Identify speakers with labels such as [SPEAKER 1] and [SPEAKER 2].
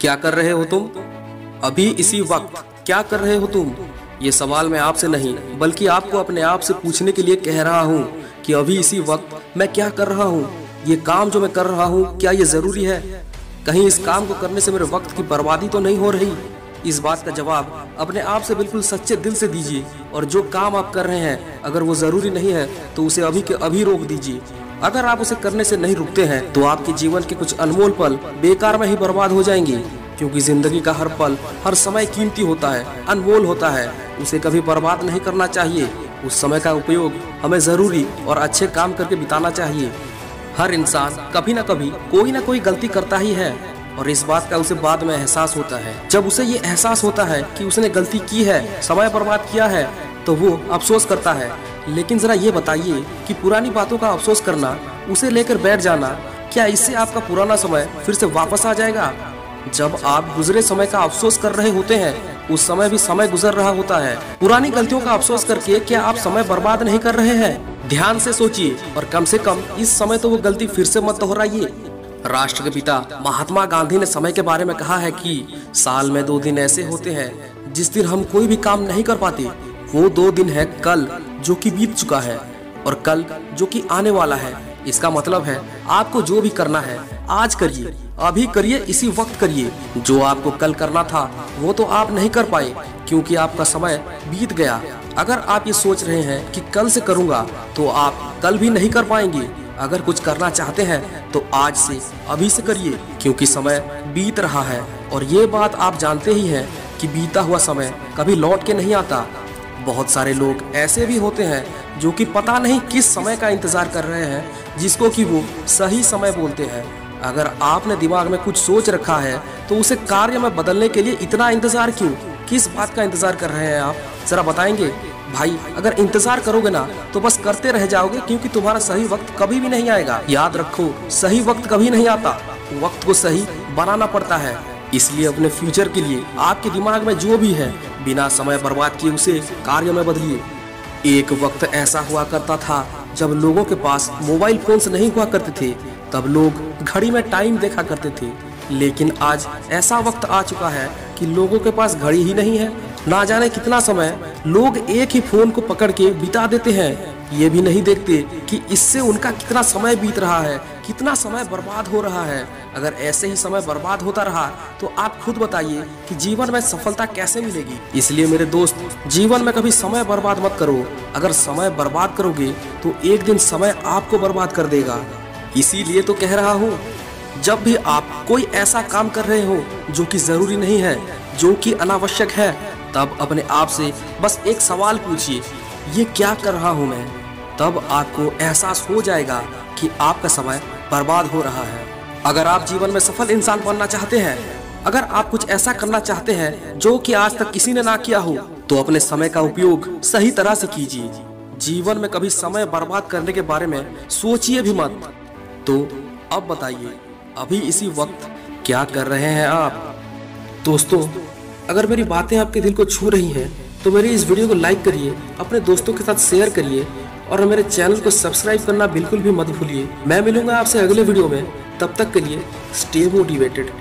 [SPEAKER 1] क्या कर रहे हो तुम? अभी इसी वक्त क्या कर रहे हो तुम? ये सवाल मैं आपसे नहीं बल्कि आपको अपने आप से पूछने के लिए कह रहा हूँ कि अभी इसी वक्त मैं क्या कर रहा हूँ। ये काम जो मैं कर रहा हूँ क्या ये जरूरी है? कहीं इस काम को करने से मेरे वक्त की बर्बादी तो नहीं हो रही? इस बात का जवाब अपने आप से बिल्कुल सच्चे दिल से दीजिए। और जो काम आप कर रहे हैं अगर वो जरूरी नहीं है तो उसे अभी के अभी रोक दीजिए। अगर आप उसे करने से नहीं रुकते हैं तो आपके जीवन के कुछ अनमोल पल बेकार में ही बर्बाद हो जाएंगे। क्योंकि जिंदगी का हर पल हर समय कीमती होता है, अनमोल होता है। उसे कभी बर्बाद नहीं करना चाहिए। उस समय का उपयोग हमें जरूरी और अच्छे काम करके बिताना चाहिए। हर इंसान कभी न कभी कोई ना कोई गलती करता ही है और इस बात का उसे बाद में एहसास होता है। जब उसे ये एहसास होता है कि उसने गलती की है, समय बर्बाद किया है, तो वो अफसोस करता है। लेकिन जरा ये बताइए कि पुरानी बातों का अफसोस करना, उसे लेकर बैठ जाना, क्या इससे आपका पुराना समय फिर से वापस आ जाएगा? जब आप गुजरे समय का अफसोस कर रहे होते हैं उस समय भी समय गुजर रहा होता है। पुरानी गलतियों का अफसोस करके क्या आप समय बर्बाद नहीं कर रहे हैं? ध्यान से सोचिए और कम से कम इस समय तो वो गलती फिर से मत दोहराइए। राष्ट्र के पिता महात्मा गांधी ने समय के बारे में कहा है कि साल में 2 दिन ऐसे होते हैं जिस दिन हम कोई भी काम नहीं कर पाते। वो 2 दिन है कल जो कि बीत चुका है और कल जो कि आने वाला है। इसका मतलब है आपको जो भी करना है आज करिए, अभी करिए, इसी वक्त करिए। जो आपको कल करना था वो तो आप नहीं कर पाए क्योंकि आपका समय बीत गया। अगर आप ये सोच रहे हैं कि कल से करूंगा तो आप कल भी नहीं कर पाएंगे। अगर कुछ करना चाहते हैं तो आज से, अभी से करिए क्योंकि समय बीत रहा है। और ये बात आप जानते ही हैं कि बीता हुआ समय कभी लौट के नहीं आता। बहुत सारे लोग ऐसे भी होते हैं जो कि पता नहीं किस समय का इंतजार कर रहे हैं जिसको कि वो सही समय बोलते हैं। अगर आपने दिमाग में कुछ सोच रखा है तो उसे कार्य में बदलने के लिए इतना इंतजार क्यों? किस बात का इंतजार कर रहे हैं आप? जरा बताएंगे भाई। अगर इंतजार करोगे ना तो बस करते रह जाओगे क्योंकि तुम्हारा सही वक्त कभी भी नहीं आएगा। याद रखो, सही वक्त कभी नहीं आता, वक्त को सही बनाना पड़ता है। इसलिए अपने फ्यूचर के लिए आपके दिमाग में जो भी है बिना समय बर्बाद किए उसे कार्य में बदलिए। एक वक्त ऐसा हुआ करता था जब लोगों के पास मोबाइल फोन्स नहीं हुआ करते थे, तब लोग घड़ी में टाइम देखा करते थे। लेकिन आज ऐसा वक्त आ चुका है कि लोगों के पास घड़ी ही नहीं है। ना जाने कितना समय लोग एक ही फोन को पकड़ के बिता देते हैं। ये भी नहीं देखते कि इससे उनका कितना समय बीत रहा है, कितना समय बर्बाद हो रहा है। अगर ऐसे ही समय बर्बाद होता रहा तो आप खुद बताइए कि जीवन में सफलता कैसे मिलेगी। इसलिए मेरे दोस्त, जीवन में कभी समय बर्बाद मत करो। अगर समय बर्बाद करोगे तो एक दिन समय आपको बर्बाद कर देगा। इसीलिए तो कह रहा हूँ, जब भी आप कोई ऐसा काम कर रहे हो जो कि जरूरी नहीं है, जो कि अनावश्यक है, तब अपने आप से बस एक सवाल पूछिए, ये क्या कर रहा हूँ मैं? तब आपको एहसास हो जाएगा कि आपका समय बर्बाद हो रहा है। अगर आप जीवन में सफल इंसान बनना चाहते हैं, अगर आप कुछ ऐसा करना चाहते हैं जो कि आज तक किसी ने ना किया हो, तो अपने समय का उपयोग सही तरह से कीजिए। जीवन में कभी समय बर्बाद करने के बारे में सोचिए भी मत। तो अब बताइए, अभी इसी वक्त क्या कर रहे हैं आप? दोस्तों, अगर मेरी बातें आपके दिल को छू रही हैं तो मेरी इस वीडियो को लाइक करिए, अपने दोस्तों के साथ शेयर करिए और मेरे चैनल को सब्सक्राइब करना बिल्कुल भी मत भूलिए। मैं मिलूंगा आपसे अगले वीडियो में। तब तक के लिए स्टे मोटिवेटेड।